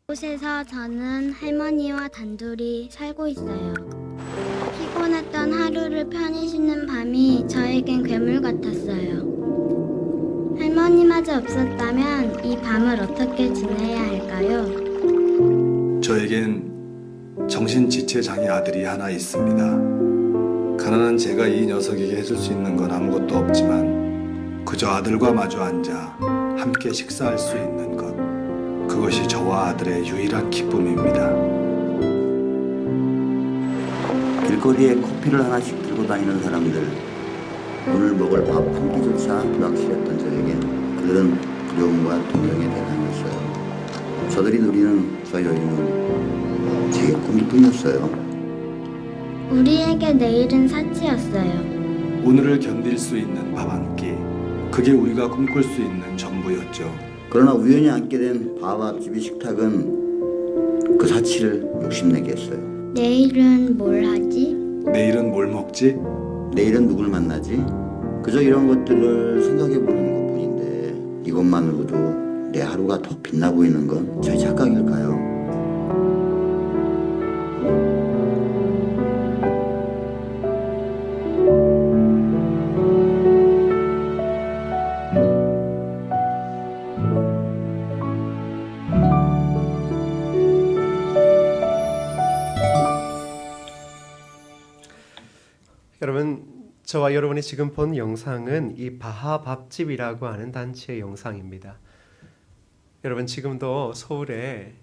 이곳에서 저는 할머니와 단둘이 살고 있어요. 피곤했던 하루를 편히 쉬는 밤이 저에겐 괴물 같았어요. 할머니마저 없었다면 이 밤을 어떻게 지내야 할까요? 저에겐 정신지체장애 아들이 하나 있습니다. 가난한 제가 이 녀석에게 해줄 수 있는 건 아무것도 없지만 그저 아들과 마주 앉아 함께 식사할 수 있는 것, 그것이 저와 아들의 유일한 기쁨입니다. 길거리에 커피를 하나씩 들고 다니는 사람들, 오늘 먹을 밥 한 끼조차 불확실했던 저에겐 그들은 두려움과 동경에 대상이었어요. 저들이 누리는 저 여유는 제게 꿈일 뿐이었어요. 우리에게 내일은 사치였어요. 오늘을 견딜 수 있는 밥 한 끼, 그게 우리가 꿈꿀 수 있는 전부였죠. 그러나 우연히 앉게 된 밥집의 식탁은 그 사치를 욕심내게 했어요. 내일은 뭘 하지? 내일은 뭘 먹지? 내일은 누굴 만나지? 그저 이런 것들을 생각해보는 것뿐인데 이것만으로도 내 하루가 더 빛나 보이는 건 제 착각일까요? 여러분, 저와 여러분이 지금 본 영상은 이 바하 밥집이라고 하는 단체의 영상입니다. 여러분, 지금도 서울에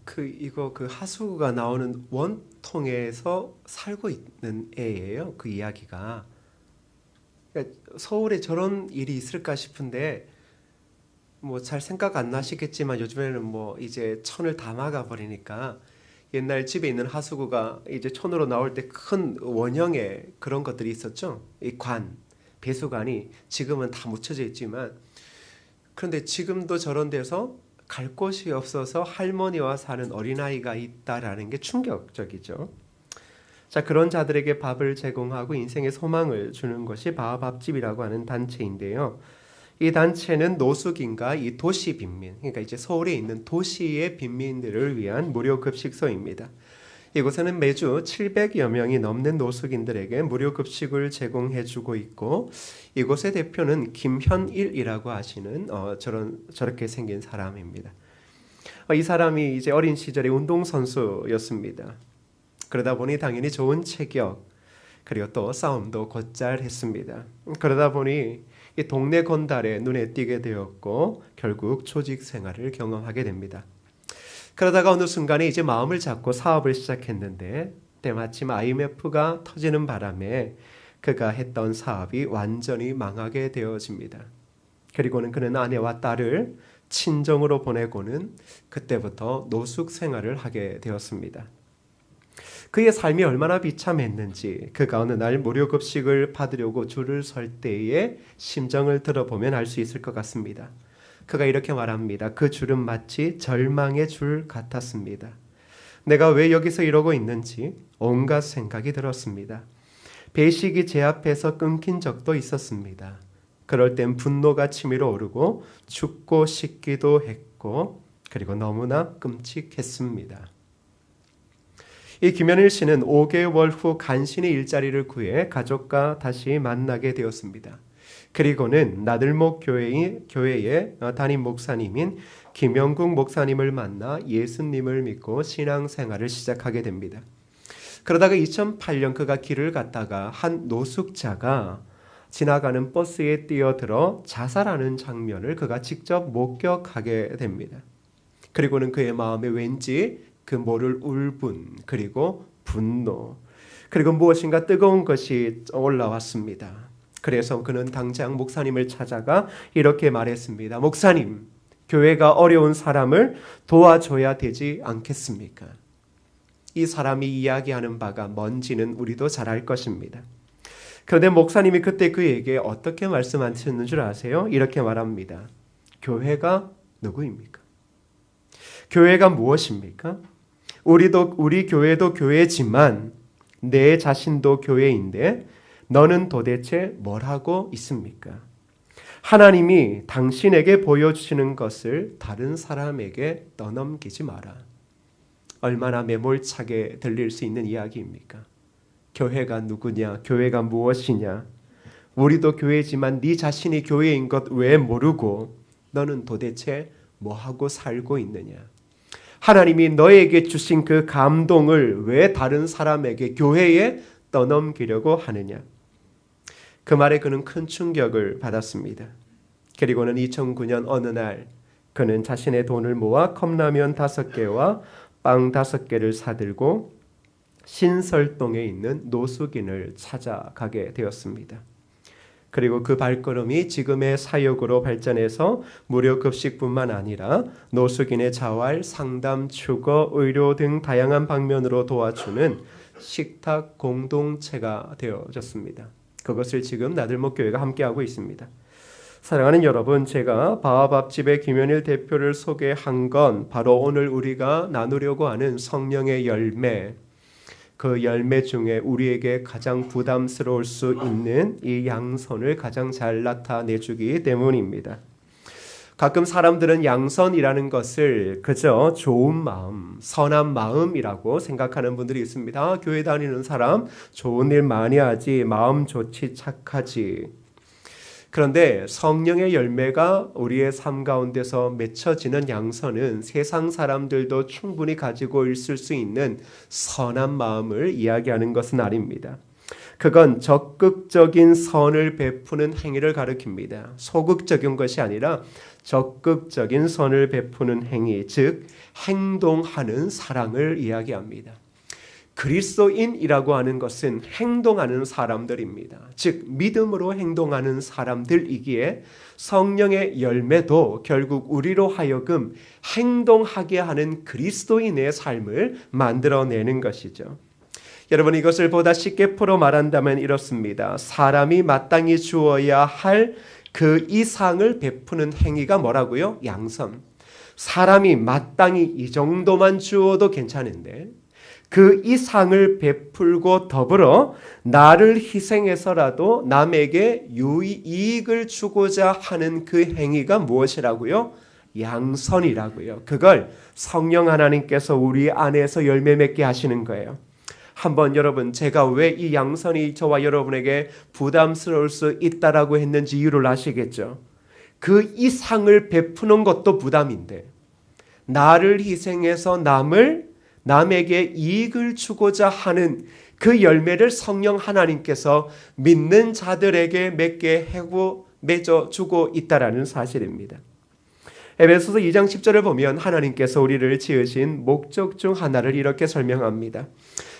그 하수구가 나오는 원통에서 살고 있는 애예요. 그 이야기가. 그러니까 서울에 저런 일이 있을까 싶은데 뭐 잘 생각 안 나시겠지만 요즘에는 뭐 이제 천을 다 막아 버리니까 옛날 집에 있는 하수구가 이제 촌으로 나올 때 큰 원형의 그런 것들이 있었죠. 이 배수관이 지금은 다 묻혀져 있지만, 그런데 지금도 저런 데서 갈 곳이 없어서 할머니와 사는 어린아이가 있다라는 게 충격적이죠. 자, 그런 자들에게 밥을 제공하고 인생의 소망을 주는 것이 바하밥집이라고 하는 단체인데요. 이 단체는 노숙인과 이 도시 빈민, 그러니까 이제 서울에 있는 도시의 빈민들을 위한 무료 급식소입니다. 이곳에는 매주 700여 명이 넘는 노숙인들에게 무료 급식을 제공해주고 있고, 이곳의 대표는 김현일이라고 하시는 저렇게 생긴 사람입니다. 이 사람이 이제 어린 시절에 운동선수였습니다. 그러다 보니 당연히 좋은 체격, 그리고 또 싸움도 곧잘 했습니다. 그러다 보니 이 동네 건달에 눈에 띄게 되었고 결국 조직 생활을 경험하게 됩니다. 그러다가 어느 순간에 이제 마음을 잡고 사업을 시작했는데 때마침 IMF가 터지는 바람에 그가 했던 사업이 완전히 망하게 되어집니다. 그리고는 그는 아내와 딸을 친정으로 보내고는 그때부터 노숙 생활을 하게 되었습니다. 그의 삶이 얼마나 비참했는지 그가 어느 날 무료 급식을 받으려고 줄을 설 때의 심정을 들어보면 알 수 있을 것 같습니다. 그가 이렇게 말합니다. 그 줄은 마치 절망의 줄 같았습니다. 내가 왜 여기서 이러고 있는지 온갖 생각이 들었습니다. 배식이 제 앞에서 끊긴 적도 있었습니다. 그럴 땐 분노가 치밀어 오르고 춥고 식기도 했고 그리고 너무나 끔찍했습니다. 이 김현일 씨는 5개월 후 간신히 일자리를 구해 가족과 다시 만나게 되었습니다. 그리고는 나들목 교회의 담임 목사님인 김영국 목사님을 만나 예수님을 믿고 신앙생활을 시작하게 됩니다. 그러다가 2008년 그가 길을 갔다가 한 노숙자가 지나가는 버스에 뛰어들어 자살하는 장면을 그가 직접 목격하게 됩니다. 그리고는 그의 마음에 왠지 그 모를 울분, 그리고 분노, 그리고 무엇인가 뜨거운 것이 올라왔습니다. 그래서 그는 당장 목사님을 찾아가 이렇게 말했습니다. 목사님, 교회가 어려운 사람을 도와줘야 되지 않겠습니까? 이 사람이 이야기하는 바가 뭔지는 우리도 잘 알 것입니다. 그런데 목사님이 그때 그에게 어떻게 말씀하셨는 줄 아세요? 이렇게 말합니다. 교회가 누구입니까? 교회가 무엇입니까? 우리 교회도 교회지만 내 자신도 교회인데 너는 도대체 뭘 하고 있습니까? 하나님이 당신에게 보여주시는 것을 다른 사람에게 떠넘기지 마라. 얼마나 매몰차게 들릴 수 있는 이야기입니까? 교회가 누구냐? 교회가 무엇이냐? 우리도 교회지만 네 자신이 교회인 것 왜 모르고 너는 도대체 뭐하고 살고 있느냐? 하나님이 너에게 주신 그 감동을 왜 다른 사람에게, 교회에 떠넘기려고 하느냐? 그 말에 그는 큰 충격을 받았습니다. 그리고는 2009년 어느 날 그는 자신의 돈을 모아 컵라면 5개와 빵 5개를 사들고 신설동에 있는 노숙인을 찾아가게 되었습니다. 그리고 그 발걸음이 지금의 사역으로 발전해서 무료 급식뿐만 아니라 노숙인의 자활, 상담, 주거, 의료 등 다양한 방면으로 도와주는 식탁 공동체가 되어졌습니다. 그것을 지금 나들목교회가 함께하고 있습니다. 사랑하는 여러분, 제가 바하밥집의 김현일 대표를 소개한 건 바로 오늘 우리가 나누려고 하는 성령의 열매, 그 열매 중에 우리에게 가장 부담스러울 수 있는 이 양선을 가장 잘 나타내주기 때문입니다. 가끔 사람들은 양선이라는 것을 그저 좋은 마음, 선한 마음이라고 생각하는 분들이 있습니다. 교회 다니는 사람 좋은 일 많이 하지, 마음 좋지, 착하지. 그런데 성령의 열매가 우리의 삶 가운데서 맺혀지는 양선은 세상 사람들도 충분히 가지고 있을 수 있는 선한 마음을 이야기하는 것은 아닙니다. 그건 적극적인 선을 베푸는 행위를 가리킵니다. 소극적인 것이 아니라 적극적인 선을 베푸는 행위, 즉 행동하는 사랑을 이야기합니다. 그리스도인이라고 하는 것은 행동하는 사람들입니다. 즉 믿음으로 행동하는 사람들이기에 성령의 열매도 결국 우리로 하여금 행동하게 하는 그리스도인의 삶을 만들어내는 것이죠. 여러분, 이것을 보다 쉽게 풀어 말한다면 이렇습니다. 사람이 마땅히 주어야 할 그 이상을 베푸는 행위가 뭐라고요? 양선. 사람이 마땅히 이 정도만 주어도 괜찮은데 그 이상을 베풀고 더불어 나를 희생해서라도 남에게 이익을 주고자 하는 그 행위가 무엇이라고요? 양선이라고요. 그걸 성령 하나님께서 우리 안에서 열매 맺게 하시는 거예요. 한번 여러분, 제가 왜 이 양선이 저와 여러분에게 부담스러울 수 있다라고 했는지 이유를 아시겠죠? 그 이상을 베푸는 것도 부담인데 나를 희생해서 남에게 이익을 주고자 하는 그 열매를 성령 하나님께서 믿는 자들에게 맺어주고 있다라는 사실입니다. 에베소서 2장 10절을 보면 하나님께서 우리를 지으신 목적 중 하나를 이렇게 설명합니다.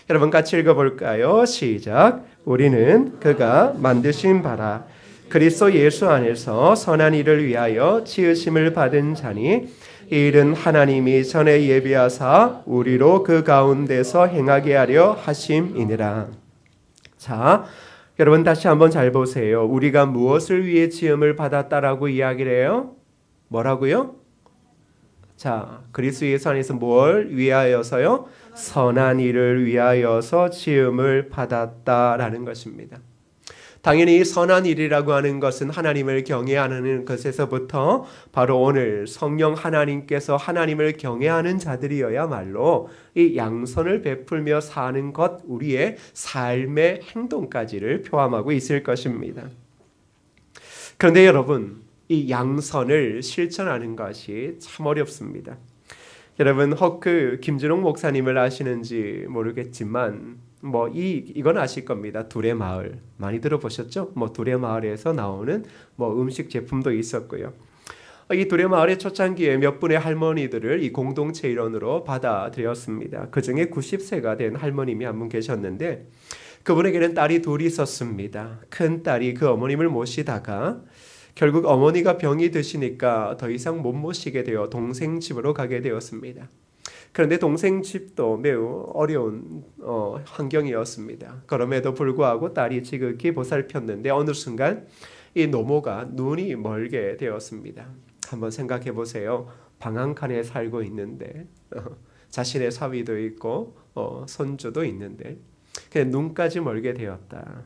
여러분 같이 읽어볼까요? 시작. 우리는 그가 만드신 바라 그리스도 예수 안에서 선한 일을 위하여 지으심을 받은 자니 이 일은 하나님이 전에 예비하사 우리로 그 가운데서 행하게 하려 하심이니라. 자, 여러분 다시 한번 잘 보세요. 우리가 무엇을 위해 지음을 받았다라고 이야기를 해요? 뭐라고요? 자, 그리스도 예수 안에서 뭘 위하여서요? 선한 일을 위하여서 지음을 받았다라는 것입니다. 당연히 선한 일이라고 하는 것은 하나님을 경외하는 것에서부터 바로 오늘 성령 하나님께서 하나님을 경외하는 자들이어야말로 이 양선을 베풀며 사는 것, 우리의 삶의 행동까지를 포함하고 있을 것입니다. 그런데 여러분, 이 양선을 실천하는 것이 참 어렵습니다. 여러분, 허크 김준홍 목사님을 아시는지 모르겠지만 이건 아실 겁니다. 둘의 마을 많이 들어보셨죠? 둘의 마을에서 나오는 음식 제품도 있었고요. 이 둘의 마을의 초창기에 몇 분의 할머니들을 이 공동체 일원으로 받아들였습니다. 그 중에 90세가 된 할머님이 한 분 계셨는데 그분에게는 딸이 둘이 있었습니다. 큰 딸이 그 어머님을 모시다가 결국 어머니가 병이 드시니까 더 이상 못 모시게 되어 동생 집으로 가게 되었습니다. 그런데 동생 집도 매우 어려운 환경이었습니다. 그럼에도 불구하고 딸이 지극히 보살폈는데 어느 순간 이 노모가 눈이 멀게 되었습니다. 한번 생각해 보세요. 방 한 칸에 살고 있는데 자신의 사위도 있고 손주도 있는데 그냥 눈까지 멀게 되었다.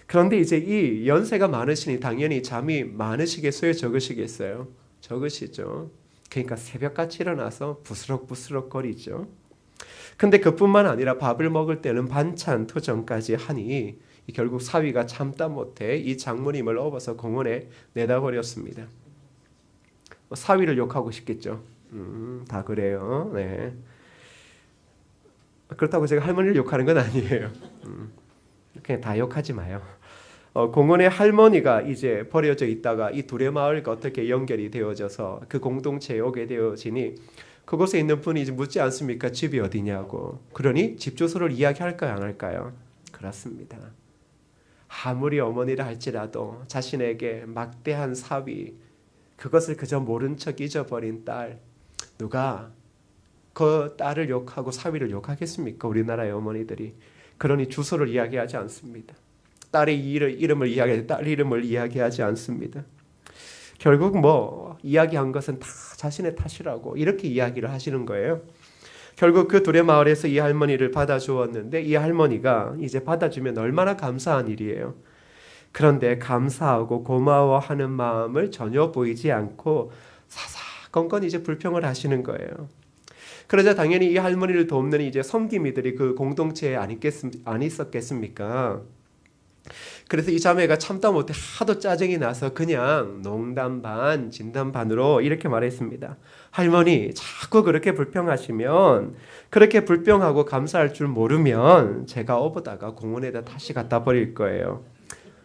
그런데 이제 이 연세가 많으시니 당연히 잠이 많으시겠어요? 적으시겠어요? 적으시죠. 그러니까 새벽같이 일어나서 부스럭부스럭 거리죠. 근데 그뿐만 아니라 밥을 먹을 때는 반찬 투정까지 하니 결국 사위가 참다 못해 이 장모님을 업어서 공원에 내다 버렸습니다. 사위를 욕하고 싶겠죠. 다 그래요. 네. 그렇다고 제가 할머니를 욕하는 건 아니에요. 그냥 다 욕하지 마요. 공원에 할머니가 이제 버려져 있다가 이 둘의 마을과 어떻게 연결이 되어져서 그 공동체에 오게 되어지니 그곳에 있는 분이 이제 묻지 않습니까? 집이 어디냐고. 그러니 집 주소를 이야기할까요? 안 할까요? 그렇습니다. 아무리 어머니라 할지라도 자신에게 막대한 사위, 그것을 그저 모른 척 잊어버린 딸, 누가 그 딸을 욕하고 사위를 욕하겠습니까? 우리나라의 어머니들이. 그러니 주소를 이야기하지 않습니다. 딸의 이름을 이야기하지, 딸 이름을 이야기하지 않습니다. 결국 뭐 이야기한 것은 다 자신의 탓이라고 이렇게 이야기를 하시는 거예요. 결국 그 둘의 마을에서 이 할머니를 받아주었는데 이 할머니가 이제 받아주면 얼마나 감사한 일이에요. 그런데 감사하고 고마워하는 마음을 전혀 보이지 않고 사사건건 이제 불평을 하시는 거예요. 그러자 당연히 이 할머니를 돕는 이제 섬기미들이 그 공동체에 안 있었겠습니까? 그래서 이 자매가 참다 못해 하도 짜증이 나서 그냥 농담 반 진담 반으로 이렇게 말했습니다. 할머니 자꾸 그렇게 불평하시면, 그렇게 불평하고 감사할 줄 모르면 제가 업어다가 공원에다 다시 갖다 버릴 거예요.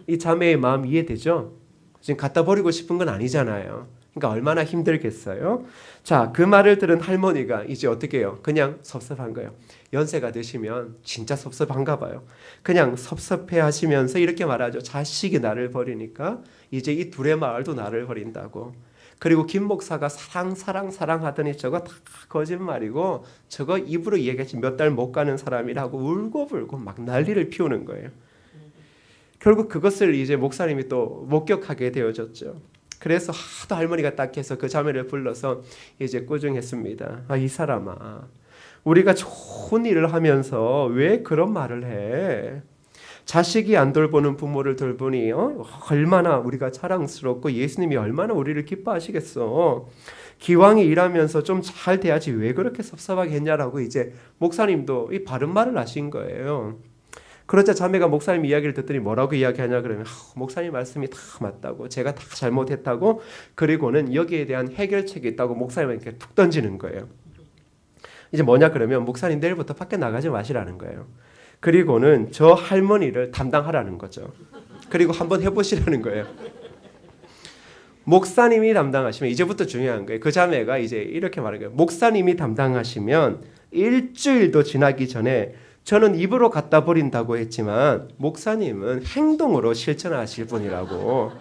이 자매의 마음 이해되죠? 지금 갖다 버리고 싶은 건 아니잖아요. 그러니까 얼마나 힘들겠어요? 자, 그 말을 들은 할머니가 이제 어떻게 해요? 그냥 섭섭한 거예요. 연세가 드시면 진짜 섭섭한가 봐요. 그냥 섭섭해 하시면서 이렇게 말하죠. 자식이 나를 버리니까 이제 이 둘의 마을도 나를 버린다고. 그리고 김 목사가 사랑 하더니 저거 다 거짓말이고 저거 입으로 얘기하지 몇 달 못 가는 사람이라고 울고불고 막 난리를 피우는 거예요. 결국 그것을 이제 목사님이 또 목격하게 되어졌죠. 그래서 하도 할머니가 딱해서 그 자매를 불러서 이제 꾸중했습니다. 이 사람아, 우리가 좋은 일을 하면서 왜 그런 말을 해? 자식이 안 돌보는 부모를 돌보니 얼마나 우리가 자랑스럽고 예수님이 얼마나 우리를 기뻐하시겠어. 기왕이 일하면서 좀 잘 돼야지 왜 그렇게 섭섭하게 했냐라고 이제 목사님도 이 바른 말을 하신 거예요. 그러자 자매가 목사님 이야기를 듣더니 뭐라고 이야기하냐 그러면 목사님 말씀이 다 맞다고, 제가 다 잘못했다고, 그리고는 여기에 대한 해결책이 있다고 목사님에게 툭 던지는 거예요. 이제 뭐냐 그러면 목사님 내일부터 밖에 나가지 마시라는 거예요. 그리고는 저 할머니를 담당하라는 거죠. 그리고 한번 해보시라는 거예요. 목사님이 담당하시면, 이제부터 중요한 거예요. 그 자매가 이제 이렇게 말한 거예요. 목사님이 담당하시면 일주일도 지나기 전에 저는 입으로 갖다 버린다고 했지만 목사님은 행동으로 실천하실 분이라고.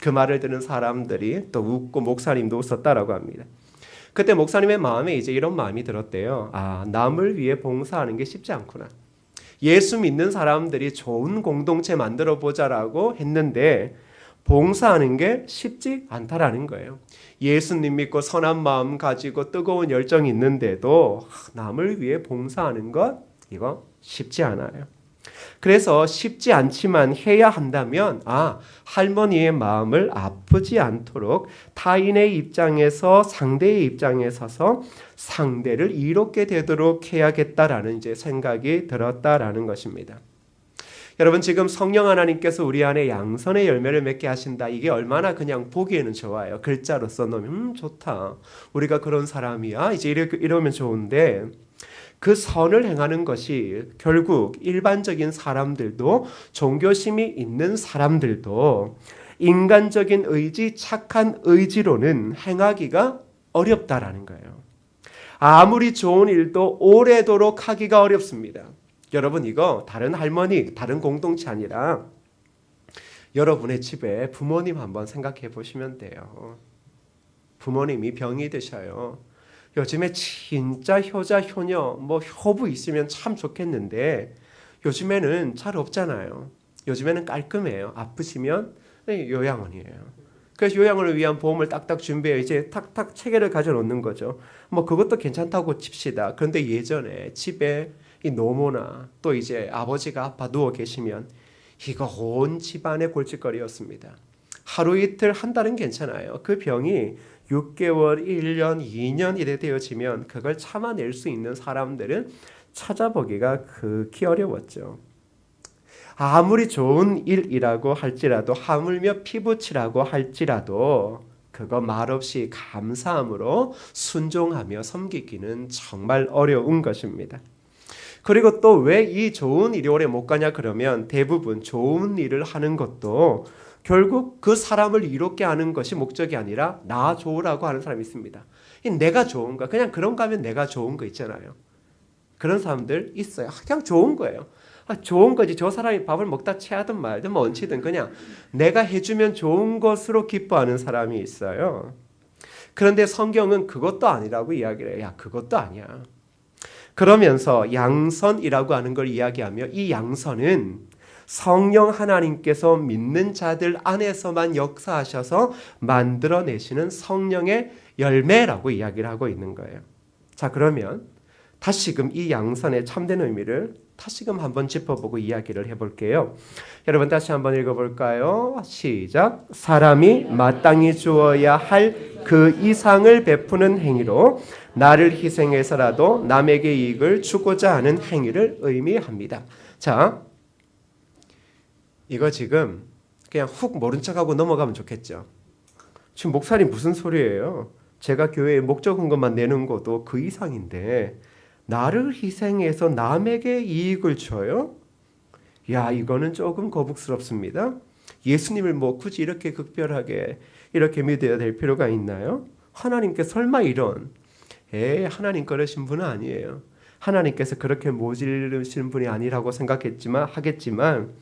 그 말을 듣는 사람들이 또 웃고 목사님도 웃었다라고 합니다. 그때 목사님의 마음에 이제 이런 마음이 들었대요. 남을 위해 봉사하는 게 쉽지 않구나. 예수 믿는 사람들이 좋은 공동체 만들어 보자라고 했는데 봉사하는 게 쉽지 않다라는 거예요. 예수님 믿고 선한 마음 가지고 뜨거운 열정이 있는데도 남을 위해 봉사하는 것, 이거 쉽지 않아요. 그래서 쉽지 않지만 해야 한다면 할머니의 마음을 아프지 않도록 타인의 입장에서 상대의 입장에 서서 상대를 이롭게 되도록 해야겠다라는 이제 생각이 들었다라는 것입니다. 여러분, 지금 성령 하나님께서 우리 안에 양선의 열매를 맺게 하신다. 이게 얼마나 그냥 보기에는 좋아요. 글자로 써놓으면 좋다. 우리가 그런 사람이야. 이제 이러면 좋은데 그 선을 행하는 것이 결국 일반적인 사람들도, 종교심이 있는 사람들도 인간적인 의지, 착한 의지로는 행하기가 어렵다라는 거예요. 아무리 좋은 일도 오래도록 하기가 어렵습니다. 여러분, 이거 다른 할머니, 다른 공동체 아니라 여러분의 집에 부모님 한번 생각해 보시면 돼요. 부모님이 병이 드셔요. 요즘에 진짜 효자, 효녀, 효부 있으면 참 좋겠는데 요즘에는 잘 없잖아요. 요즘에는 깔끔해요. 아프시면 요양원이에요. 그래서 요양원을 위한 보험을 딱딱 준비해 이제 탁탁 체계를 가져 놓는 거죠. 그것도 괜찮다고 칩시다. 그런데 예전에 집에 이 노모나 또 이제 아버지가 아파 누워 계시면 이거 온 집안의 골칫거리였습니다. 하루 이틀 한 달은 괜찮아요. 그 병이 6개월, 1년, 2년 이래 되어지면 그걸 참아낼 수 있는 사람들은 찾아보기가 극히 어려웠죠. 아무리 좋은 일이라고 할지라도 하물며 피부치라고 할지라도 그거 말없이 감사함으로 순종하며 섬기기는 정말 어려운 것입니다. 그리고 또 왜 이 좋은 일이 오래 못 가냐 그러면 대부분 좋은 일을 하는 것도 결국 그 사람을 이롭게 하는 것이 목적이 아니라 나 좋으라고 하는 사람이 있습니다. 내가 좋은가? 그냥 그런가 하면 내가 좋은 거 있잖아요. 그런 사람들 있어요. 그냥 좋은 거예요. 좋은 거지. 저 사람이 밥을 먹다 체하든 말든 뭐 얹히든 그냥 내가 해주면 좋은 것으로 기뻐하는 사람이 있어요. 그런데 성경은 그것도 아니라고 이야기를 해요. 야, 그것도 아니야. 그러면서 양선이라고 하는 걸 이야기하며 이 양선은 성령 하나님께서 믿는 자들 안에서만 역사하셔서 만들어내시는 성령의 열매라고 이야기를 하고 있는 거예요. 자, 그러면 다시금 이 양선의 참된 의미를 다시금 한번 짚어보고 이야기를 해볼게요. 여러분 다시 한번 읽어볼까요? 시작. 사람이 마땅히 주어야 할 그 이상을 베푸는 행위로 나를 희생해서라도 남에게 이익을 주고자 하는 행위를 의미합니다. 자, 이거 지금 그냥 훅 모른 척하고 넘어가면 좋겠죠. 지금 목사님 무슨 소리예요? 제가 교회에 목적 헌금만 내는 것도 그 이상인데 나를 희생해서 남에게 이익을 줘요? 야, 이거는 조금 거북스럽습니다. 예수님을 뭐 굳이 이렇게 극별하게 이렇게 믿어야 될 필요가 있나요? 하나님께 설마 이런 하나님 그러신 분은 아니에요. 하나님께서 그렇게 모질르신 분이 아니라고 하겠지만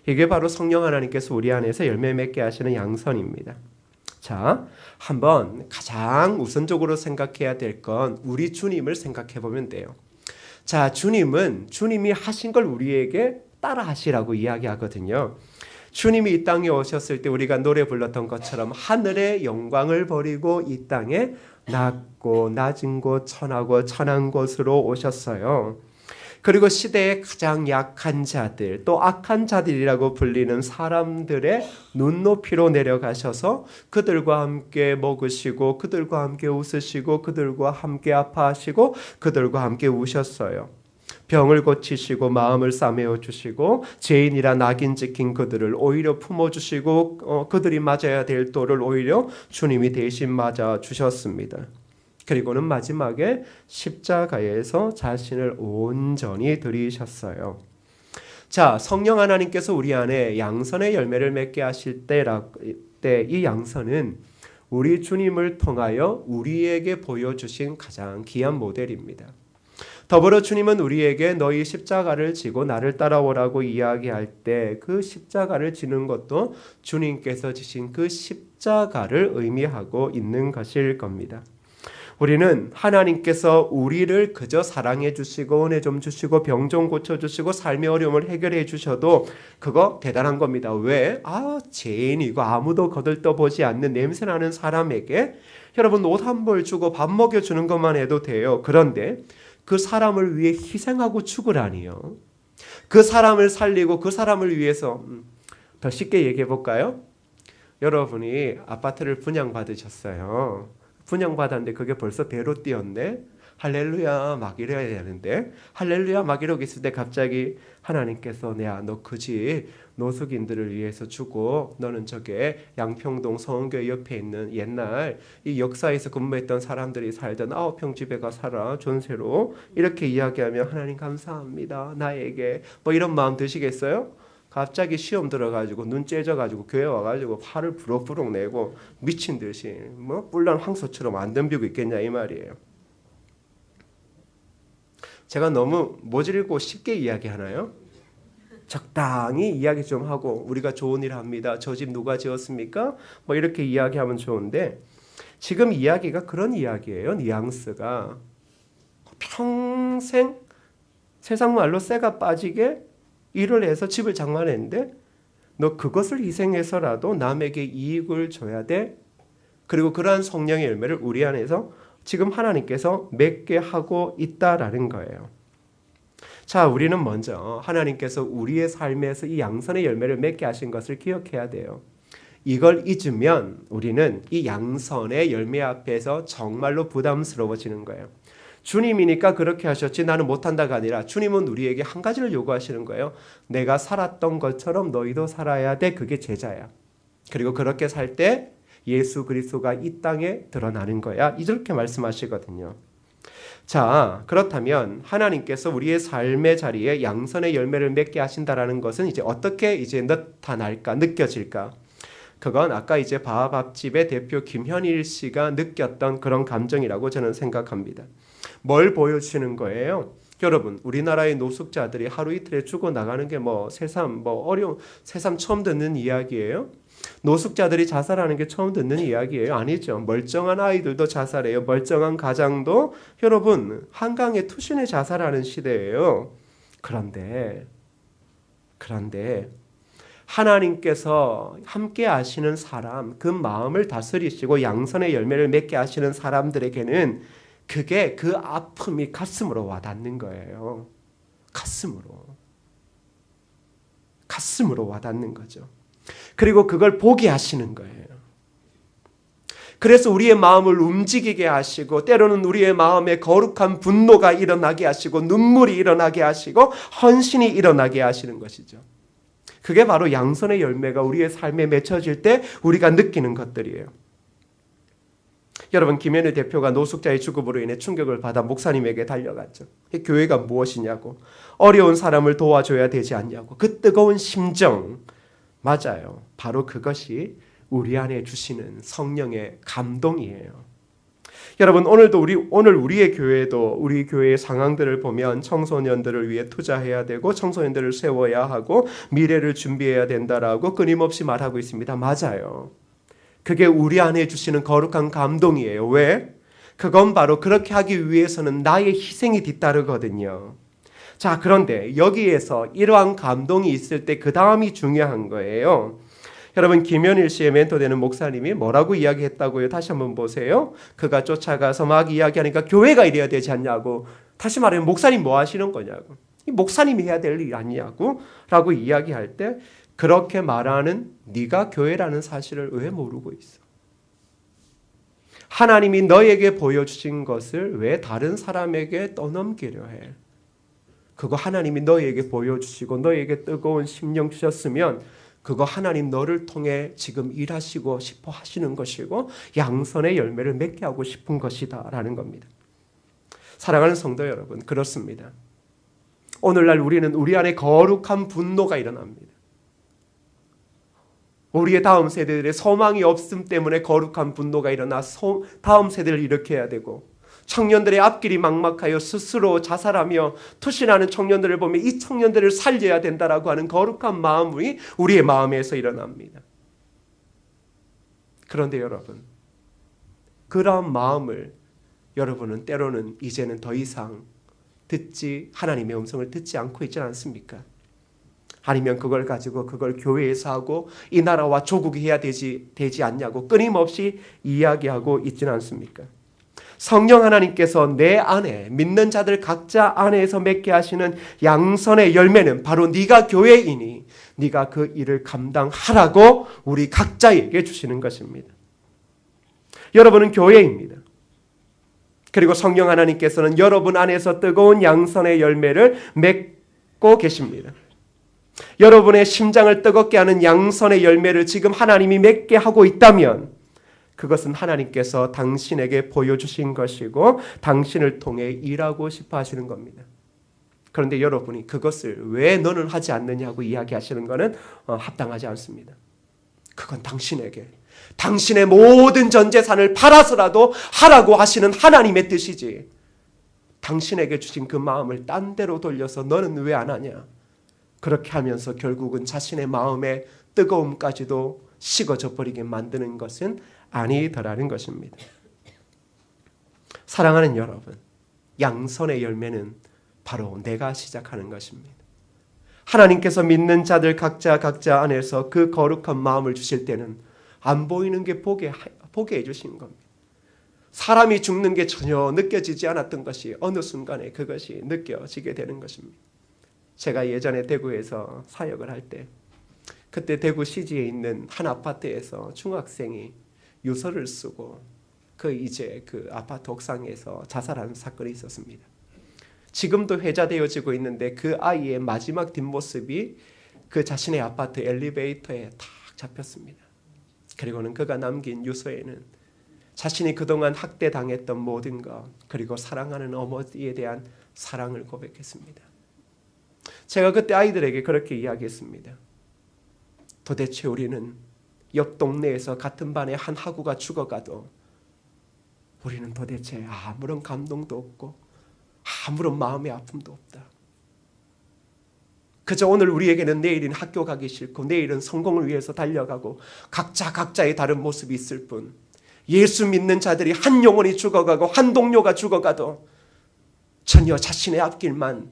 이게 바로 성령 하나님께서 우리 안에서 열매 맺게 하시는 양선입니다. 자, 한번 가장 우선적으로 생각해야 될 건 우리 주님을 생각해 보면 돼요. 자, 주님이 하신 걸 우리에게 따라 하시라고 이야기하거든요. 주님이 이 땅에 오셨을 때 우리가 노래 불렀던 것처럼 하늘의 영광을 버리고 이 땅에 낮고 낮은 곳 천하고 천한 곳으로 오셨어요. 그리고 시대의 가장 약한 자들 또 악한 자들이라고 불리는 사람들의 눈높이로 내려가셔서 그들과 함께 먹으시고 그들과 함께 웃으시고 그들과 함께 아파하시고 그들과 함께 우셨어요. 병을 고치시고 마음을 싸매어 주시고 죄인이라 낙인 찍힌 그들을 오히려 품어주시고 그들이 맞아야 될 돌을 오히려 주님이 대신 맞아 주셨습니다. 그리고는 마지막에 십자가에서 자신을 온전히 드리셨어요. 자, 성령 하나님께서 우리 안에 양선의 열매를 맺게 하실 때 이 양선은 우리 주님을 통하여 우리에게 보여주신 가장 귀한 모델입니다. 더불어 주님은 우리에게 너희 십자가를 지고 나를 따라오라고 이야기할 때 그 십자가를 지는 것도 주님께서 지신 그 십자가를 의미하고 있는 것일 겁니다. 우리는 하나님께서 우리를 그저 사랑해 주시고 은혜 좀 주시고 병 좀 고쳐주시고 삶의 어려움을 해결해 주셔도 그거 대단한 겁니다. 왜? 죄인이고 아무도 거들떠보지 않는 냄새나는 사람에게 여러분 옷 한 벌 주고 밥 먹여주는 것만 해도 돼요. 그런데 그 사람을 위해 희생하고 죽으라니요. 그 사람을 살리고 그 사람을 위해서 더 쉽게 얘기해 볼까요? 여러분이 아파트를 분양받으셨어요. 분양받았는데 그게 벌써 배로 뛰었네. 할렐루야 막 이래야 되는데 할렐루야 막 이러고 있을 때 갑자기 하나님께서 너 그지 노숙인들을 위해서 주고 너는 저게 양평동 성원교회 옆에 있는 옛날 이 역사에서 근무했던 사람들이 살던 9평 집에 가 살아 전세로 이렇게 이야기하면 하나님 감사합니다 나에게 뭐 이런 마음 드시겠어요? 갑자기 시험 들어가지고 눈 째져가지고 교회 와가지고 팔을 부럭부럭 내고 미친 듯이 뭐 뿔난 황소처럼 안 덤비고 있겠냐 이 말이에요. 제가 너무 모질고 쉽게 이야기하나요? 적당히 이야기 좀 하고 우리가 좋은 일 합니다. 저 집 누가 지었습니까? 뭐 이렇게 이야기하면 좋은데 지금 이야기가 그런 이야기예요. 뉘앙스가 평생 세상 말로 쇠가 빠지게 일을 해서 집을 장만했는데 너 그것을 희생해서라도 남에게 이익을 줘야 돼. 그리고 그러한 성령의 열매를 우리 안에서 지금 하나님께서 맺게 하고 있다라는 거예요. 자, 우리는 먼저 하나님께서 우리의 삶에서 이 양선의 열매를 맺게 하신 것을 기억해야 돼요. 이걸 잊으면 우리는 이 양선의 열매 앞에서 정말로 부담스러워지는 거예요. 주님이니까 그렇게 하셨지 나는 못한다가 아니라 주님은 우리에게 한 가지를 요구하시는 거예요. 내가 살았던 것처럼 너희도 살아야 돼. 그게 제자야. 그리고 그렇게 살 때 예수 그리스도가 이 땅에 드러나는 거야. 이렇게 말씀하시거든요. 자, 그렇다면 하나님께서 우리의 삶의 자리에 양선의 열매를 맺게 하신다라는 것은 이제 어떻게 이제 나타날까, 느껴질까? 그건 아까 이제 바하밥집의 대표 김현일 씨가 느꼈던 그런 감정이라고 저는 생각합니다. 뭘 보여주시는 거예요? 여러분, 우리나라의 노숙자들이 하루 이틀에 죽어나가는 게 새삼 처음 듣는 이야기예요? 노숙자들이 자살하는 게 처음 듣는 이야기예요? 아니죠. 멀쩡한 아이들도 자살해요. 멀쩡한 가장도 여러분 한강에 투신해 자살하는 시대예요. 그런데 하나님께서 함께 하시는 사람, 그 마음을 다스리시고 양선의 열매를 맺게 하시는 사람들에게는 그게 그 아픔이 가슴으로 와닿는 거예요. 가슴으로 와닿는 거죠. 그리고 그걸 보게 하시는 거예요. 그래서 우리의 마음을 움직이게 하시고 때로는 우리의 마음에 거룩한 분노가 일어나게 하시고 눈물이 일어나게 하시고 헌신이 일어나게 하시는 것이죠. 그게 바로 양선의 열매가 우리의 삶에 맺혀질 때 우리가 느끼는 것들이에요. 여러분, 김현우 대표가 노숙자의 죽음으로 인해 충격을 받아 목사님에게 달려갔죠. 교회가 무엇이냐고, 어려운 사람을 도와줘야 되지 않냐고, 그 뜨거운 심정, 맞아요. 바로 그것이 우리 안에 주시는 성령의 감동이에요. 여러분, 오늘 우리의 교회도 우리 교회의 상황들을 보면 청소년들을 위해 투자해야 되고 청소년들을 세워야 하고 미래를 준비해야 된다라고 끊임없이 말하고 있습니다. 맞아요. 그게 우리 안에 주시는 거룩한 감동이에요. 왜? 그건 바로 그렇게 하기 위해서는 나의 희생이 뒤따르거든요. 자, 그런데 여기에서 이러한 감동이 있을 때 그 다음이 중요한 거예요. 여러분, 김현일 씨의 멘토되는 목사님이 뭐라고 이야기했다고요? 다시 한번 보세요. 그가 쫓아가서 막 이야기하니까 교회가 이래야 되지 않냐고. 다시 말하면 목사님 뭐 하시는 거냐고. 이 목사님이 해야 될 일 아니냐고 라고 이야기할 때 그렇게 말하는 네가 교회라는 사실을 왜 모르고 있어? 하나님이 너에게 보여주신 것을 왜 다른 사람에게 떠넘기려 해? 그거 하나님이 너에게 보여주시고 너에게 뜨거운 심령 주셨으면 그거 하나님 너를 통해 지금 일하시고 싶어 하시는 것이고 양선의 열매를 맺게 하고 싶은 것이다 라는 겁니다. 사랑하는 성도 여러분, 그렇습니다. 오늘날 우리는 우리 안에 거룩한 분노가 일어납니다. 우리의 다음 세대들의 소망이 없음 때문에 거룩한 분노가 일어나 다음 세대를 일으켜야 되고 청년들의 앞길이 막막하여 스스로 자살하며 투신하는 청년들을 보면 이 청년들을 살려야 된다라고 하는 거룩한 마음이 우리의 마음에서 일어납니다. 그런데 여러분, 그런 마음을 여러분은 때로는 이제는 더 이상 하나님의 음성을 듣지 않고 있지 않습니까? 아니면 그걸 가지고 그걸 교회에서 하고 이 나라와 조국이 해야 되지 않냐고 끊임없이 이야기하고 있지는 않습니까? 성령 하나님께서 내 안에 믿는 자들 각자 안에서 맺게 하시는 양선의 열매는 바로 네가 교회이니 네가 그 일을 감당하라고 우리 각자에게 주시는 것입니다. 여러분은 교회입니다. 그리고 성령 하나님께서는 여러분 안에서 뜨거운 양선의 열매를 맺고 계십니다. 여러분의 심장을 뜨겁게 하는 양선의 열매를 지금 하나님이 맺게 하고 있다면 그것은 하나님께서 당신에게 보여주신 것이고 당신을 통해 일하고 싶어 하시는 겁니다. 그런데 여러분이 그것을 왜 너는 하지 않느냐고 이야기하시는 것은 합당하지 않습니다. 그건 당신에게 당신의 모든 전 재산을 팔아서라도 하라고 하시는 하나님의 뜻이지 당신에게 주신 그 마음을 딴 데로 돌려서 너는 왜 안 하냐? 그렇게 하면서 결국은 자신의 마음의 뜨거움까지도 식어져 버리게 만드는 것은 아니더라는 것입니다. 사랑하는 여러분, 양선의 열매는 바로 내가 시작하는 것입니다. 하나님께서 믿는 자들 각자 안에서 그 거룩한 마음을 주실 때는 안 보이는 게 보게 해주신 겁니다. 사람이 죽는 게 전혀 느껴지지 않았던 것이 어느 순간에 그것이 느껴지게 되는 것입니다. 제가 예전에 대구에서 사역을 할 때 그때 대구 시지에 있는 한 아파트에서 중학생이 유서를 쓰고 그 아파트 옥상에서 자살하는 사건이 있었습니다. 지금도 회자되어지고 있는데 그 아이의 마지막 뒷모습이 그 자신의 아파트 엘리베이터에 탁 잡혔습니다. 그리고는 그가 남긴 유서에는 자신이 그동안 학대당했던 모든 것, 그리고 사랑하는 어머니에 대한 사랑을 고백했습니다. 제가 그때 아이들에게 그렇게 이야기했습니다. 도대체 우리는 옆 동네에서 같은 반의 한 학우가 죽어가도 우리는 도대체 아무런 감동도 없고 아무런 마음의 아픔도 없다. 그저 오늘 우리에게는 내일은 학교 가기 싫고 내일은 성공을 위해서 달려가고 각자의 다른 모습이 있을 뿐, 예수 믿는 자들이 한 영혼이 죽어가고 한 동료가 죽어가도 전혀 자신의 앞길만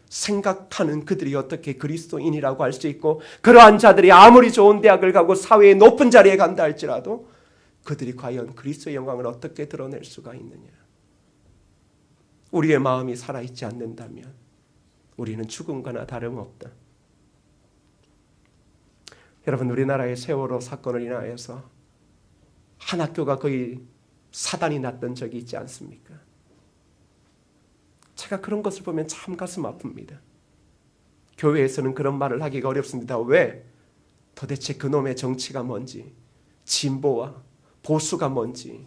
생각하는 그들이 어떻게 그리스도인이라고 할 수 있고, 그러한 자들이 아무리 좋은 대학을 가고 사회의 높은 자리에 간다 할지라도 그들이 과연 그리스도의 영광을 어떻게 드러낼 수가 있느냐. 우리의 마음이 살아있지 않는다면 우리는 죽음과나 다름없다. 여러분, 우리나라의 세월호 사건을 인하여서 한 학교가 거의 사단이 났던 적이 있지 않습니까? 제가 그런 것을 보면 참 가슴 아픕니다. 교회에서는 그런 말을 하기가 어렵습니다. 왜? 도대체 그놈의 정치가 뭔지, 진보와 보수가 뭔지,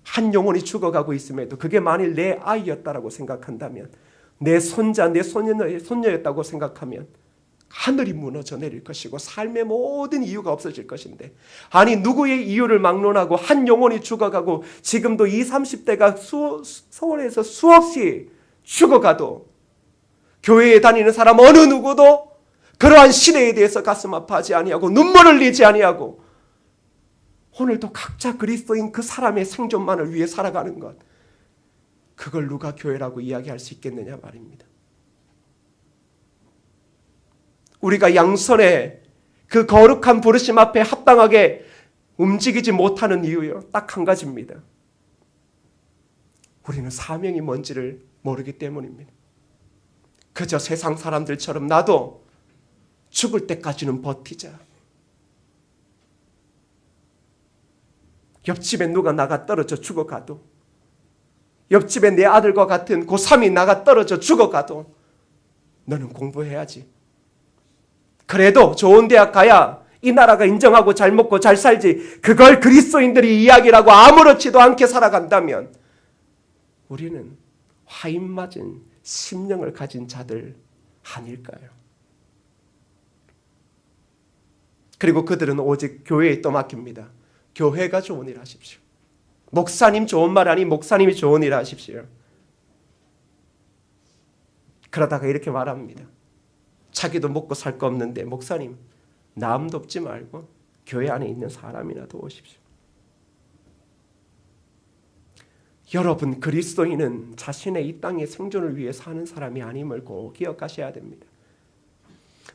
한 영혼이 죽어가고 있음에도 그게 만일 내 아이였다라고 생각한다면, 내 손자, 내 손녀였다고 생각하면 하늘이 무너져 내릴 것이고 삶의 모든 이유가 없어질 것인데, 아니 누구의 이유를 막론하고 한 영혼이 죽어가고 지금도 20, 30대가 서울에서 수없이 죽어가도 교회에 다니는 사람 어느 누구도 그러한 시대에 대해서 가슴 아파하지 아니하고 눈물을 흘리지 아니하고 오늘도 각자 그리스도인 그 사람의 생존만을 위해 살아가는 것, 그걸 누가 교회라고 이야기할 수 있겠느냐 말입니다. 우리가 양손에 그 거룩한 부르심 앞에 합당하게 움직이지 못하는 이유요, 딱 한 가지입니다. 우리는 사명이 뭔지를 모르기 때문입니다. 그저 세상 사람들처럼 나도 죽을 때까지는 버티자. 옆집에 누가 나가 떨어져 죽어가도, 옆집에 내 아들과 같은 고3이 나가 떨어져 죽어가도 너는 공부해야지. 그래도 좋은 대학 가야 이 나라가 인정하고 잘 먹고 잘 살지. 그걸 그리스도인들이 이야기라고 아무렇지도 않게 살아간다면 우리는 화인 맞은 심령을 가진 자들 아닐까요? 그리고 그들은 오직 교회에 떠맡깁니다. 교회가 좋은 일 하십시오. 목사님 좋은 말 아니 목사님이 좋은 일 하십시오. 그러다가 이렇게 말합니다. 자기도 먹고 살 거 없는데 목사님 남 돕지 말고 교회 안에 있는 사람이나 도우십시오. 여러분, 그리스도인은 자신의 이 땅의 생존을 위해 사는 사람이 아님을 꼭 기억하셔야 됩니다.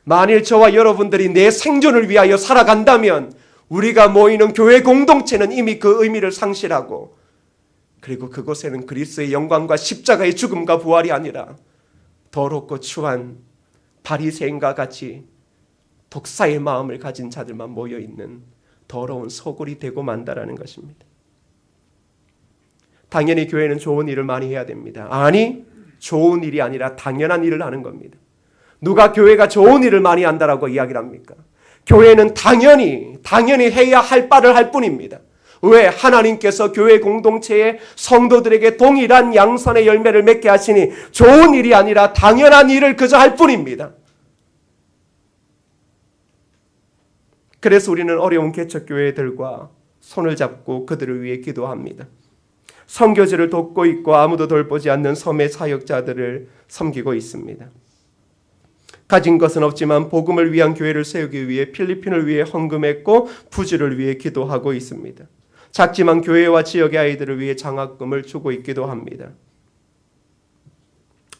만일 저와 여러분들이 내 생존을 위하여 살아간다면 우리가 모이는 교회 공동체는 이미 그 의미를 상실하고, 그리고 그곳에는 그리스도의 영광과 십자가의 죽음과 부활이 아니라 더럽고 추한 바리새인과 같이 독사의 마음을 가진 자들만 모여있는 더러운 소굴이 되고 만다라는 것입니다. 당연히 교회는 좋은 일을 많이 해야 됩니다. 아니, 좋은 일이 아니라 당연한 일을 하는 겁니다. 누가 교회가 좋은 일을 많이 한다라고 이야기를 합니까? 교회는 당연히 해야 할 바를 할 뿐입니다. 왜? 하나님께서 교회 공동체의 성도들에게 동일한 양선의 열매를 맺게 하시니 좋은 일이 아니라 당연한 일을 그저 할 뿐입니다. 그래서 우리는 어려운 개척교회들과 손을 잡고 그들을 위해 기도합니다. 선교지를 돕고 있고 아무도 돌보지 않는 섬의 사역자들을 섬기고 있습니다. 가진 것은 없지만 복음을 위한 교회를 세우기 위해 필리핀을 위해 헌금했고 부지를 위해 기도하고 있습니다. 작지만 교회와 지역의 아이들을 위해 장학금을 주고 있기도 합니다.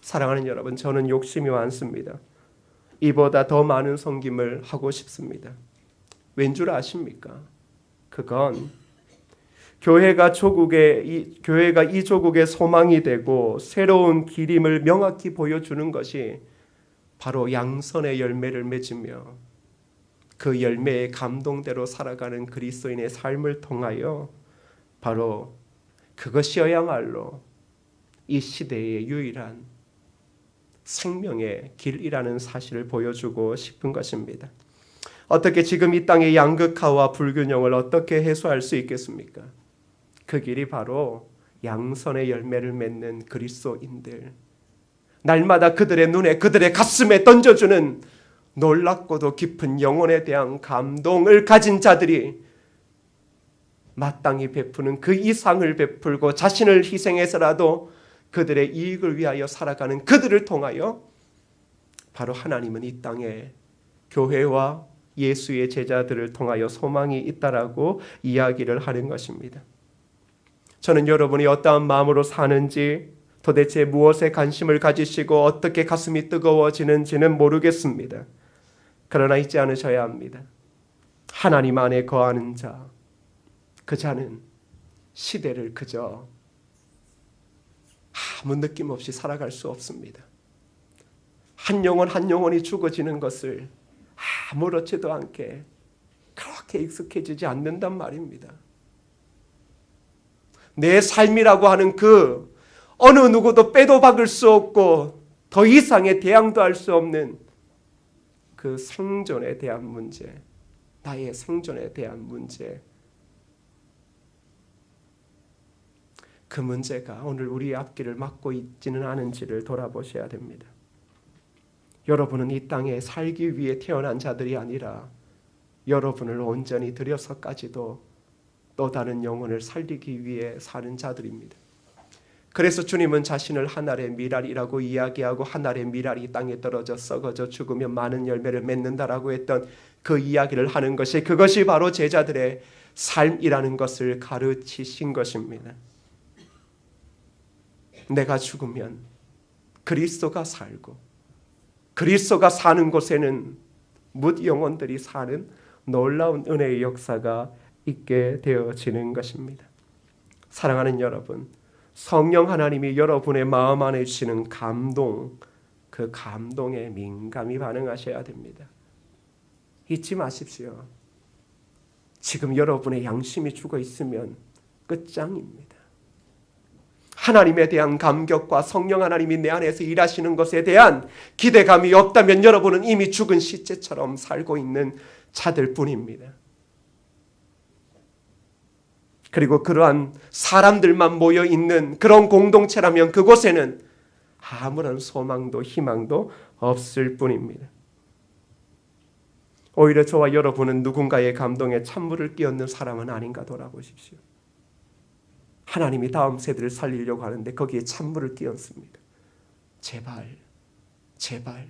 사랑하는 여러분, 저는 욕심이 많습니다. 이보다 더 많은 섬김을 하고 싶습니다. 왠 줄 아십니까? 그건 교회가 이 조국의 소망이 되고 새로운 기림을 명확히 보여주는 것이 바로 양선의 열매를 맺으며 그 열매의 감동대로 살아가는 그리스도인의 삶을 통하여 바로 그것이어야말로 이 시대의 유일한 생명의 길이라는 사실을 보여주고 싶은 것입니다. 어떻게 지금 이 땅의 양극화와 불균형을 어떻게 해소할 수 있겠습니까? 그 길이 바로 양선의 열매를 맺는 그리스도인들, 날마다 그들의 눈에 그들의 가슴에 던져주는 놀랍고도 깊은 영혼에 대한 감동을 가진 자들이 마땅히 베푸는 그 이상을 베풀고 자신을 희생해서라도 그들의 이익을 위하여 살아가는 그들을 통하여 바로 하나님은 이 땅에 교회와 예수의 제자들을 통하여 소망이 있다라고 이야기를 하는 것입니다. 저는 여러분이 어떠한 마음으로 사는지, 도대체 무엇에 관심을 가지시고 어떻게 가슴이 뜨거워지는지는 모르겠습니다. 그러나 잊지 않으셔야 합니다. 하나님 안에 거하는 자, 그 자는 시대를 그저 아무 느낌 없이 살아갈 수 없습니다. 한 영혼 한 영혼이 죽어지는 것을 아무렇지도 않게 그렇게 익숙해지지 않는단 말입니다. 내 삶이라고 하는 그 어느 누구도 빼도 박을 수 없고 더 이상의 대항도 할 수 없는 그 생존에 대한 문제, 나의 생존에 대한 문제, 그 문제가 오늘 우리의 앞길을 막고 있지는 않은지를 돌아보셔야 됩니다. 여러분은 이 땅에 살기 위해 태어난 자들이 아니라 여러분을 온전히 들여서까지도 또 다른 영혼을 살리기 위해 사는 자들입니다. 그래서 주님은 자신을 한 알의 미랄이라고 이야기하고 한 알의 미랄이 땅에 떨어져 썩어져 죽으면 많은 열매를 맺는다라고 했던 그 이야기를 하는 것이, 그것이 바로 제자들의 삶이라는 것을 가르치신 것입니다. 내가 죽으면 그리스도가 살고 그리스도가 사는 곳에는 뭇 영혼들이 사는 놀라운 은혜의 역사가 있게 되어지는 것입니다. 사랑하는 여러분, 성령 하나님이 여러분의 마음 안에 주시는 감동, 그 감동에 민감히 반응하셔야 됩니다. 잊지 마십시오. 지금 여러분의 양심이 죽어 있으면 끝장입니다. 하나님에 대한 감격과 성령 하나님이 내 안에서 일하시는 것에 대한 기대감이 없다면 여러분은 이미 죽은 시체처럼 살고 있는 자들 뿐입니다. 그리고 그러한 사람들만 모여 있는 그런 공동체라면 그곳에는 아무런 소망도 희망도 없을 뿐입니다. 오히려 저와 여러분은 누군가의 감동에 찬물을 끼얹는 사람은 아닌가 돌아보십시오. 하나님이 다음 세대를 살리려고 하는데 거기에 찬물을 끼얹습니다. 제발, 제발.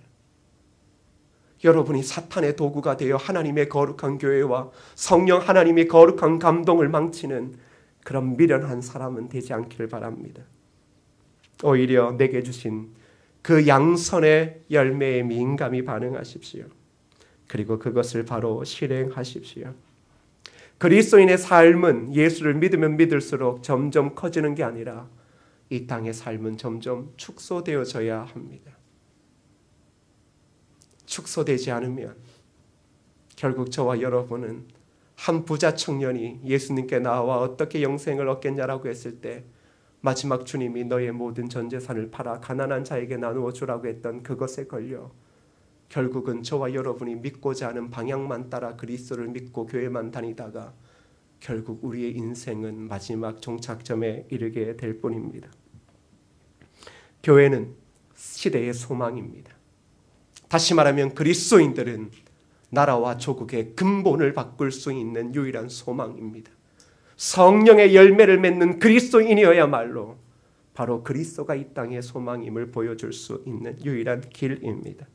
여러분이 사탄의 도구가 되어 하나님의 거룩한 교회와 성령 하나님의 거룩한 감동을 망치는 그런 미련한 사람은 되지 않기를 바랍니다. 오히려 내게 주신 그 양선의 열매에 민감히 반응하십시오. 그리고 그것을 바로 실행하십시오. 그리스도인의 삶은 예수를 믿으면 믿을수록 점점 커지는 게 아니라 이 땅의 삶은 점점 축소되어져야 합니다. 축소되지 않으면 결국 저와 여러분은 한 부자 청년이 예수님께 나와 어떻게 영생을 얻겠냐라고 했을 때 마지막 주님이 너의 모든 전 재산을 팔아 가난한 자에게 나누어 주라고 했던 그것에 걸려 결국은 저와 여러분이 믿고자 하는 방향만 따라 그리스도를 믿고 교회만 다니다가 결국 우리의 인생은 마지막 종착점에 이르게 될 뿐입니다. 교회는 시대의 소망입니다. 다시 말하면 그리스도인들은 나라와 조국의 근본을 바꿀 수 있는 유일한 소망입니다. 성령의 열매를 맺는 그리스도인이어야말로 바로 그리스도가 이 땅의 소망임을 보여줄 수 있는 유일한 길입니다.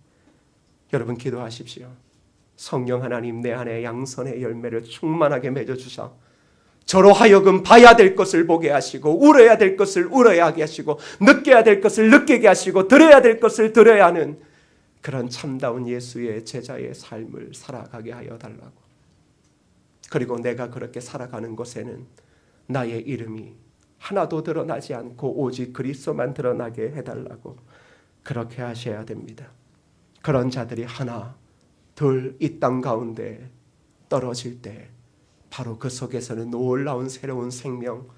여러분 기도하십시오. 성령 하나님 내 안에 양선의 열매를 충만하게 맺어주사 저로 하여금 봐야 될 것을 보게 하시고 울어야 될 것을 울어야 하게 하시고 느껴야 될 것을 느끼게 하시고 들어야 될 것을 들어야 하는 그런 참다운 예수의 제자의 삶을 살아가게 하여 달라고. 그리고 내가 그렇게 살아가는 곳에는 나의 이름이 하나도 드러나지 않고 오직 그리스도만 드러나게 해달라고 그렇게 하셔야 됩니다. 그런 자들이 하나 둘 이 땅 가운데 떨어질 때 바로 그 속에서는 놀라운 새로운 생명,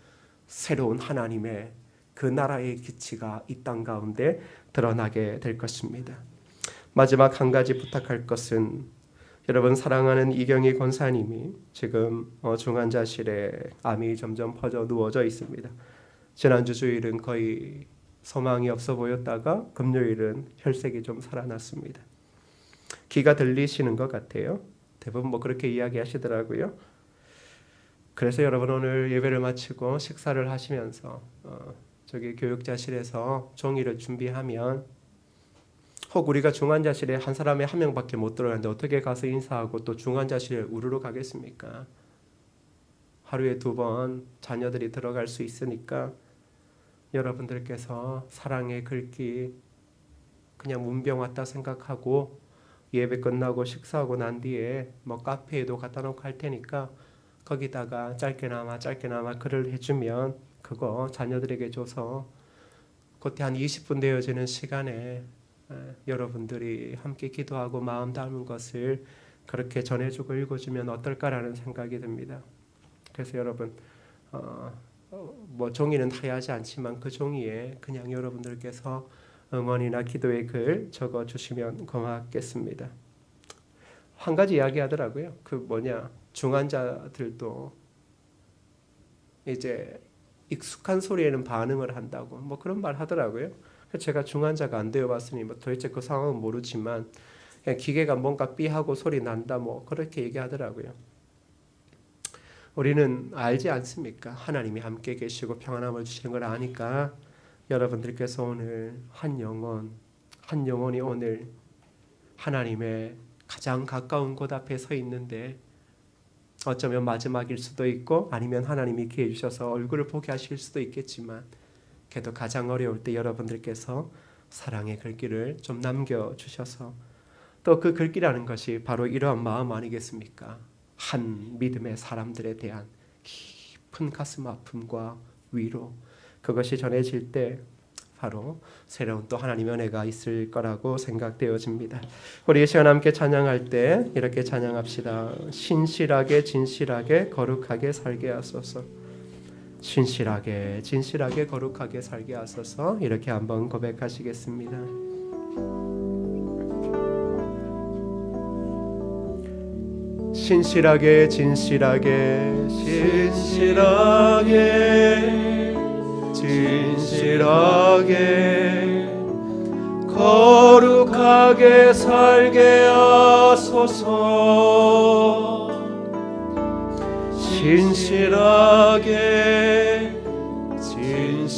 새로운 하나님의 그 나라의 기치가 이 땅 가운데 드러나게 될 것입니다. 마지막 한 가지 부탁할 것은, 여러분 사랑하는 이경희 권사님이 지금 중환자실에 암이 점점 퍼져 누워져 있습니다. 지난주 주일은 거의 소망이 없어 보였다가 금요일은 혈색이 좀 살아났습니다. 귀가 들리시는 것 같아요. 대부분 뭐 그렇게 이야기하시더라고요. 그래서 여러분 오늘 예배를 마치고 식사를 하시면서 저기 교육자실에서 종이를 준비하면, 혹 우리가 중환자실에 한 사람에 한 명밖에 못 들어가는데 어떻게 가서 인사하고 또 중환자실에 우르르 가겠습니까? 하루에 2번 자녀들이 들어갈 수 있으니까 여러분들께서 사랑의 글귀 그냥 문병 왔다 생각하고 예배 끝나고 식사하고 난 뒤에 뭐 카페에도 갖다 놓고 할 테니까 거기다가 짧게나마 글을 해주면 그거 자녀들에게 줘서 그때 한 20분 되어지는 시간에 여러분들이 함께 기도하고 마음 담은 것을 그렇게 전해주고 읽어주면 어떨까라는 생각이 듭니다. 그래서 여러분 뭐 종이는 타야하지 않지만 그 종이에 그냥 여러분들께서 응원이나 기도의 글 적어주시면 고맙겠습니다. 한 가지 이야기하더라고요. 중환자들도 이제 익숙한 소리에는 반응을 한다고 뭐 그런 말 하더라고요. 제가 중환자가 안 되어봤으니 뭐 도대체 그 상황은 모르지만 그냥 기계가 뭔가 삐하고 소리 난다 뭐 그렇게 얘기하더라고요. 우리는 알지 않습니까? 하나님이 함께 계시고 평안함을 주시는 걸 아니까 여러분들께서 오늘 한 영혼이 오늘 하나님의 가장 가까운 곳 앞에 서 있는데 어쩌면 마지막일 수도 있고 아니면 하나님이 기회 주셔서 얼굴을 보게 하실 수도 있겠지만, 그래도 가장 어려울 때 여러분들께서 사랑의 글귀를 좀 남겨주셔서, 또 그 글귀라는 것이 바로 이러한 마음 아니겠습니까? 한 믿음의 사람들에 대한 깊은 가슴 아픔과 위로, 그것이 전해질 때 바로 새로운 또 하나님의 은혜가 있을 거라고 생각되어집니다. 우리 이 시간 함께 찬양할 때 이렇게 찬양합시다. 신실하게 진실하게 거룩하게 살게 하소서. 신실하게 진실하게 거룩하게 살게 하소서. 이렇게 한번 고백하시겠습니다. 신실하게 진실하게 진실하게 거룩하게 살게 하소서. 신실하게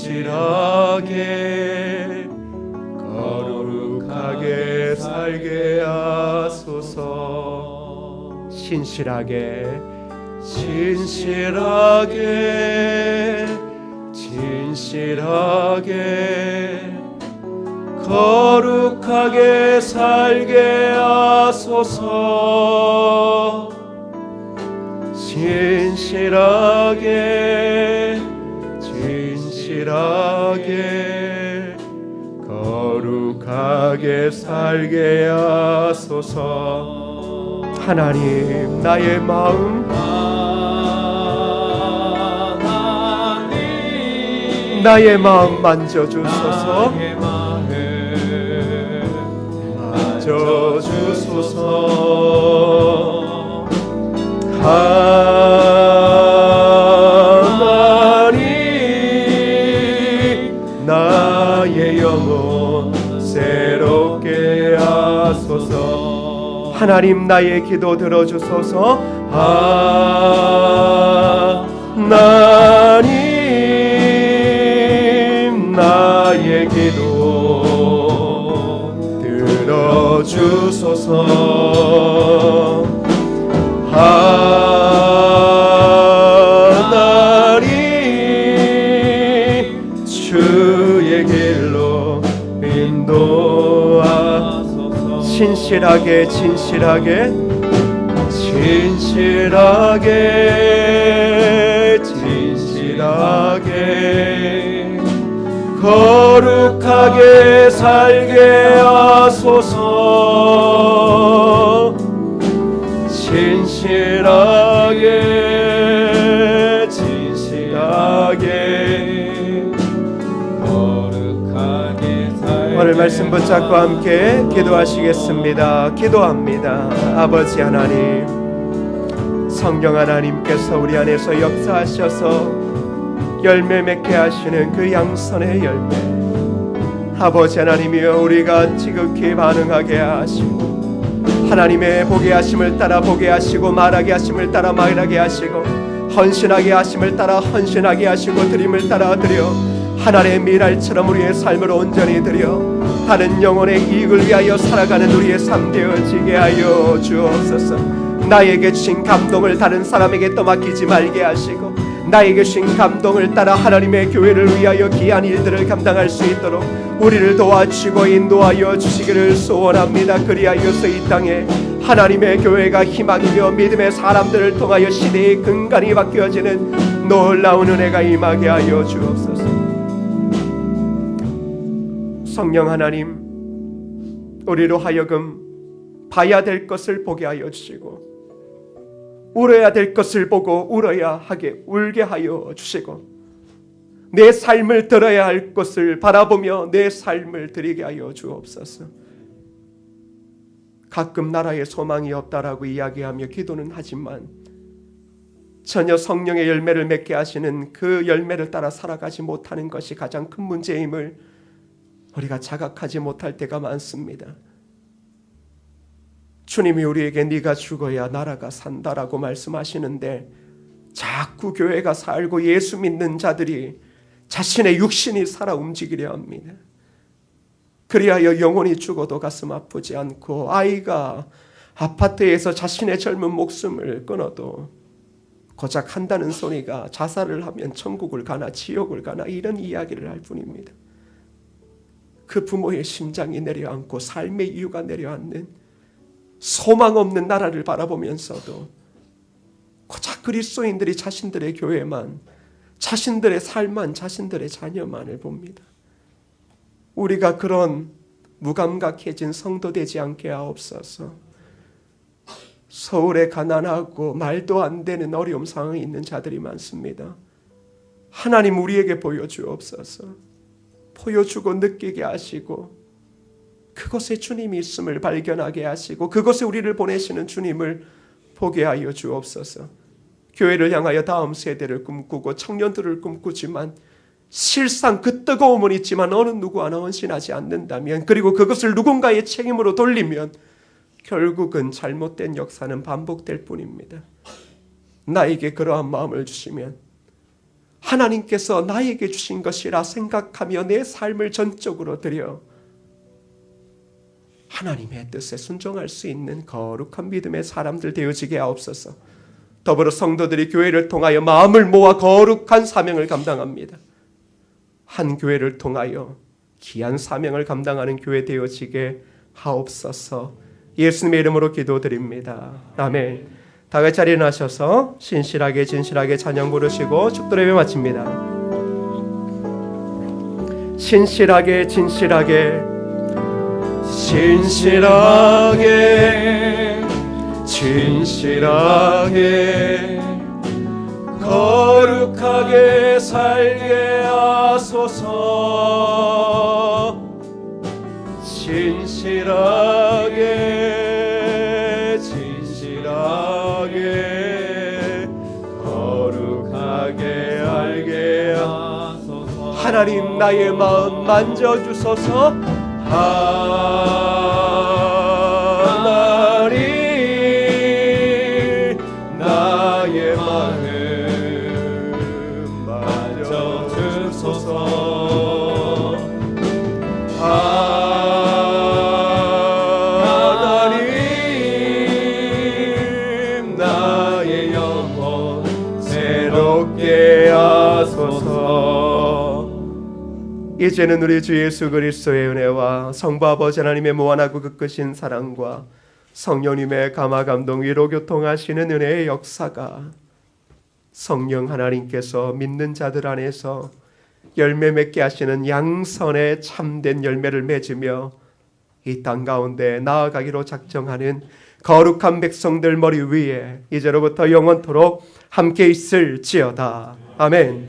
진실하게 거룩하게 살게 하소서. 신실하게 진실하게 거룩하게 살게 하소서. 진실하게 거룩하게 살게 하소서. 하나님 나의 마음 나의 마음 만져주소서. 만져주소서. 하나님 나의 영혼 새롭게 하소서. 하나님 나의 기도 들어주소서. 하나님 나의 기도 들어주소서. 하나님 주의 길로 인도하소서. 신실하게 거룩하게 살게 하소서. 진실하게 거룩하게 살게. 오늘 말씀 붙잡고 함께 기도하시겠습니다. 기도합니다. 아버지 하나님, 성령 하나님께서 우리 안에서 역사하셔서 열매 맺게 하시는 그 양선의 열매, 아버지 하나님이여, 우리가 지극히 반응하게 하시고 하나님의 보게 하심을 따라 보게 하시고 말하게 하심을 따라 말하게 하시고 헌신하게 하심을 따라 헌신하게 하시고 드림을 따라 드려 하나님의 미랄처럼 우리의 삶을 온전히 드려 다른 영혼의 이익을 위하여 살아가는 우리의 삶 되어지게 하여 주옵소서. 나에게 주신 감동을 다른 사람에게 떠맡기지 말게 하시고 나에게 주신 감동을 따라 하나님의 교회를 위하여 귀한 일들을 감당할 수 있도록 우리를 도와주시고 인도하여 주시기를 소원합니다. 그리하여서 이 땅에 하나님의 교회가 희망이며 믿음의 사람들을 통하여 시대의 근간이 바뀌어지는 놀라운 은혜가 임하게 하여 주옵소서. 성령 하나님, 우리로 하여금 봐야 될 것을 보게 하여 주시고 울어야 될 것을 보고 울어야 하게 울게 하여 주시고 내 삶을 들어야 할 것을 바라보며 내 삶을 드리게 하여 주옵소서. 가끔 나라에 소망이 없다라고 이야기하며 기도는 하지만 전혀 성령의 열매를 맺게 하시는 그 열매를 따라 살아가지 못하는 것이 가장 큰 문제임을 우리가 자각하지 못할 때가 많습니다. 주님이 우리에게 네가 죽어야 나라가 산다라고 말씀하시는데 자꾸 교회가 살고 예수 믿는 자들이 자신의 육신이 살아 움직이려 합니다. 그리하여 영혼이 죽어도 가슴 아프지 않고 아이가 아파트에서 자신의 젊은 목숨을 끊어도 고작 한다는 소리가 자살을 하면 천국을 가나 지옥을 가나 이런 이야기를 할 뿐입니다. 그 부모의 심장이 내려앉고 삶의 이유가 내려앉는 소망 없는 나라를 바라보면서도 고작 그리스도인들이 자신들의 교회만, 자신들의 삶만, 자신들의 자녀만을 봅니다. 우리가 그런 무감각해진 성도 되지 않게 하옵소서. 서울에 가난하고 말도 안 되는 어려움 상황에 있는 자들이 많습니다. 하나님 우리에게 보여주옵소서. 보여주고 느끼게 하시고 그곳에 주님이 있음을 발견하게 하시고 그곳에 우리를 보내시는 주님을 보게 하여 주옵소서. 교회를 향하여 다음 세대를 꿈꾸고 청년들을 꿈꾸지만 실상 그 뜨거움은 있지만 어느 누구 하나 헌신하지 않는다면, 그리고 그것을 누군가의 책임으로 돌리면 결국은 잘못된 역사는 반복될 뿐입니다. 나에게 그러한 마음을 주시면 하나님께서 나에게 주신 것이라 생각하며 내 삶을 전적으로 드려 하나님의 뜻에 순종할 수 있는 거룩한 믿음의 사람들 되어지게 하옵소서. 더불어 성도들이 교회를 통하여 마음을 모아 거룩한 사명을 감당합니다. 한 교회를 통하여 귀한 사명을 감당하는 교회 되어지게 하옵소서. 예수님의 이름으로 기도드립니다. 아멘. 다 같이 자리에 나셔서 신실하게 진실하게 찬양 부르시고 축도 예배 마칩니다. 신실하게 진실하게 진실하게 진실하게 거룩하게 살게 하소서. 진실하게 진실하게 거룩하게 알게 하소서. 하나님 나의 마음 만져주소서. 하나님 나의 마음 만져주소서. 하나님 나의 영혼 새롭게 하소서. 이제는 우리 주 예수 그리스도의 은혜와 성부 아버지 하나님의 무한하고 극크신 사랑과 성령님의 감화 감동 위로 교통하시는 은혜의 역사가 성령 하나님께서 믿는 자들 안에서 열매 맺게 하시는 양선의 참된 열매를 맺으며 이 땅 가운데 나아가기로 작정하는 거룩한 백성들 머리 위에 이제로부터 영원토록 함께 있을지어다. 아멘.